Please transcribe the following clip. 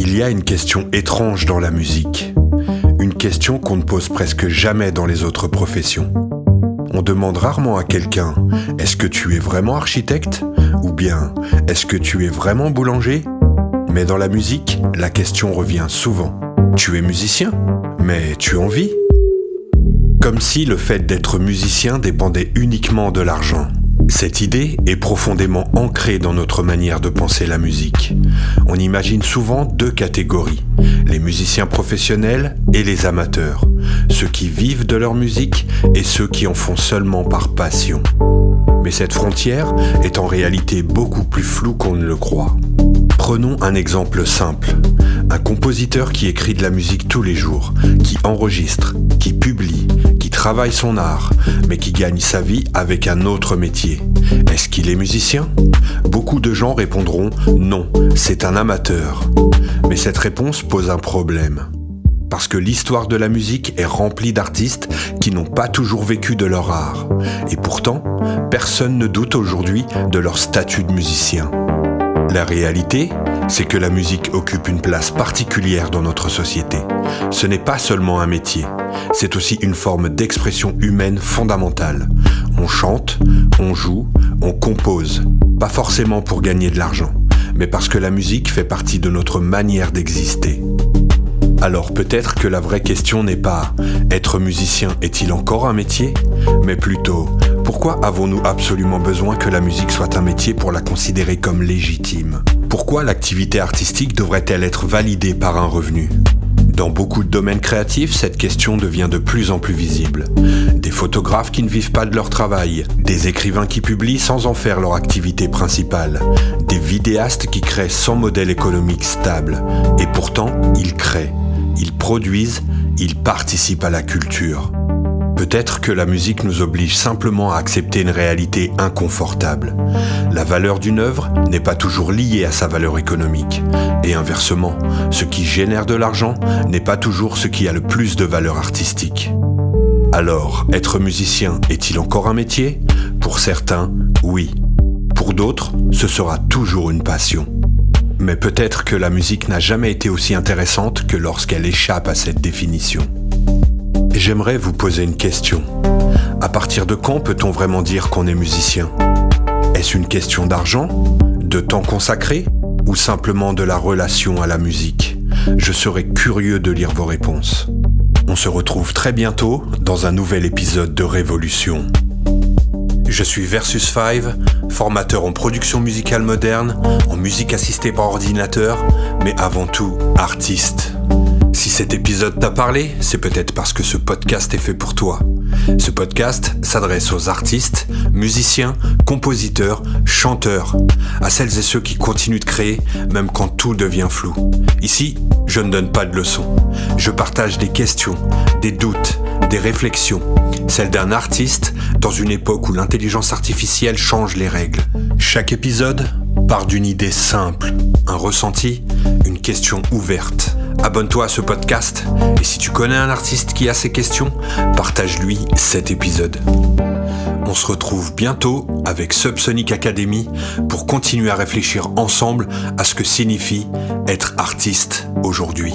Il y a une question étrange dans la musique. Une question qu'on ne pose presque jamais dans les autres professions. On demande rarement à quelqu'un « Est-ce que tu es vraiment architecte ?» ou bien « Est-ce que tu es vraiment boulanger ?» Mais dans la musique, la question revient souvent. « Tu es musicien ? Mais tu en vis ?» Comme si le fait d'être musicien dépendait uniquement de l'argent. Cette idée est profondément ancrée dans notre manière de penser la musique. On imagine souvent deux catégories, les musiciens professionnels et les amateurs, ceux qui vivent de leur musique et ceux qui en font seulement par passion. Mais cette frontière est en réalité beaucoup plus floue qu'on ne le croit. Prenons un exemple simple. Un compositeur qui écrit de la musique tous les jours, qui enregistre, qui publie, qui travaille son art, mais qui gagne sa vie avec un autre métier. Est-ce qu'il est musicien ? Beaucoup de gens répondront « Non, c'est un amateur ». Mais cette réponse pose un problème. Parce que l'histoire de la musique est remplie d'artistes qui n'ont pas toujours vécu de leur art. Et pourtant, personne ne doute aujourd'hui de leur statut de musicien. La réalité, c'est que la musique occupe une place particulière dans notre société. Ce n'est pas seulement un métier, c'est aussi une forme d'expression humaine fondamentale. On chante, on joue, on compose, pas forcément pour gagner de l'argent, mais parce que la musique fait partie de notre manière d'exister. Alors peut-être que la vraie question n'est pas « Être musicien est-il encore un métier ?», mais plutôt « Pourquoi avons-nous absolument besoin que la musique soit un métier pour la considérer comme légitime ? Pourquoi l'activité artistique devrait-elle être validée par un revenu ? » Dans beaucoup de domaines créatifs, cette question devient de plus en plus visible. Des photographes qui ne vivent pas de leur travail, des écrivains qui publient sans en faire leur activité principale, des vidéastes qui créent sans modèle économique stable. Et pourtant, ils créent. Ils produisent, ils participent à la culture. Peut-être que la musique nous oblige simplement à accepter une réalité inconfortable. La valeur d'une œuvre n'est pas toujours liée à sa valeur économique. Et inversement, ce qui génère de l'argent n'est pas toujours ce qui a le plus de valeur artistique. Alors, être musicien est-il encore un métier ? Pour certains, oui. Pour d'autres, ce sera toujours une passion. Mais peut-être que la musique n'a jamais été aussi intéressante que lorsqu'elle échappe à cette définition. J'aimerais vous poser une question. À partir de quand peut-on vraiment dire qu'on est musicien ? Est-ce une question d'argent, de temps consacré ou simplement de la relation à la musique ? Je serais curieux de lire vos réponses. On se retrouve très bientôt dans un nouvel épisode de Révolution. Je suis Versus5, formateur en production musicale moderne, en musique assistée par ordinateur, mais avant tout artiste. Si cet épisode t'a parlé, c'est peut-être parce que ce podcast est fait pour toi. Ce podcast s'adresse aux artistes, musiciens, compositeurs, chanteurs, à celles et ceux qui continuent de créer, même quand tout devient flou. Ici, je ne donne pas de leçons. Je partage des questions, des doutes, des réflexions, celles d'un artiste dans une époque où l'intelligence artificielle change les règles. Chaque épisode part d'une idée simple, un ressenti, une question ouverte. Abonne-toi à ce podcast et si tu connais un artiste qui a ces questions, partage-lui cet épisode. On se retrouve bientôt avec Subsonic Academy pour continuer à réfléchir ensemble à ce que signifie être artiste aujourd'hui.